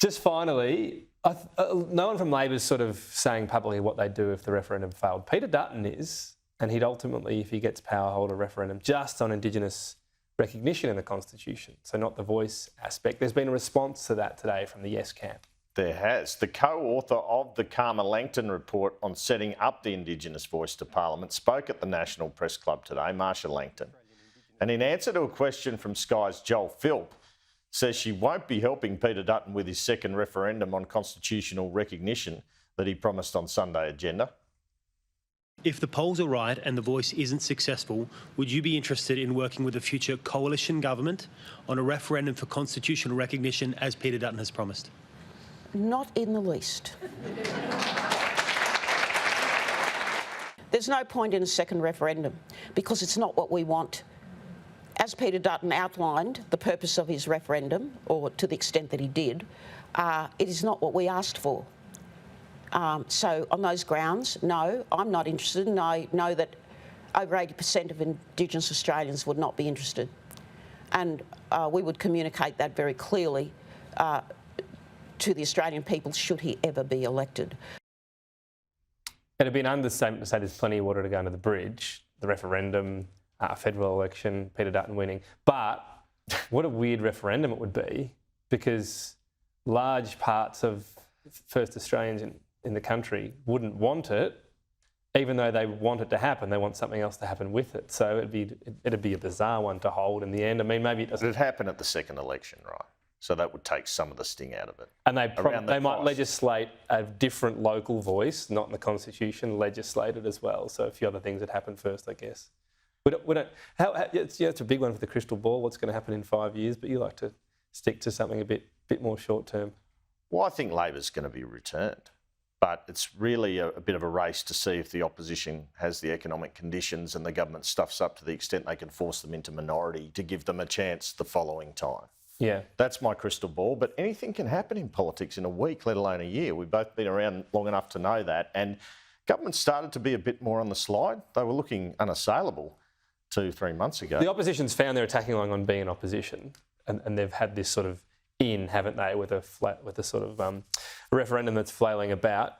Just finally, no one from Labor's sort of saying publicly what they'd do if the referendum failed. Peter Dutton is, and he'd ultimately, if he gets power, hold a referendum just on Indigenous recognition in the Constitution, so not the voice aspect. There's been a response to that today from the Yes camp. There has. The co-author of the Marcia Langton report on setting up the Indigenous voice to Parliament spoke at the National Press Club today, Marcia Langton. And in answer to a question from Sky's Joel Philp, says she won't be helping Peter Dutton with his second referendum on constitutional recognition that he promised on Sunday agenda. If the polls are right and the voice isn't successful, would you be interested in working with a future coalition government on a referendum for constitutional recognition as Peter Dutton has promised? Not in the least. There's no point in a second referendum because it's not what we want. As Peter Dutton outlined the purpose of his referendum, or to the extent that he did, it is not what we asked for. So on those grounds, no, I'm not interested, and I know that over 80% of Indigenous Australians would not be interested. And we would communicate that very clearly to the Australian people should he ever be elected. It'd be an understatement to say there's plenty of water to go under the bridge. The referendum, federal election, Peter Dutton winning. But what a weird referendum it would be, because large parts of First Australians in the country wouldn't want it, even though they want it to happen. They want something else to happen with it. So it'd be a bizarre one to hold in the end. I mean, maybe it doesn't. It'd happen at the second election, right? So that would take some of the sting out of it. And they might legislate a different local voice, not in the Constitution, legislate it as well. So a few other things that happen first, I guess. It's a big one for the crystal ball, what's going to happen in 5 years, but you like to stick to something a bit more short term. Well, I think Labor's going to be returned, but it's really a bit of a race to see if the opposition has the economic conditions and the government stuffs up to the extent they can force them into minority to give them a chance the following time. Yeah. That's my crystal ball, but anything can happen in politics in a week, let alone a year. We've both been around long enough to know that, and government started to be a bit more on the slide. They were looking unassailable 2-3 months ago. The opposition's found their attacking line on being an opposition, and they've had this sort of haven't they, with a sort of referendum that's flailing about.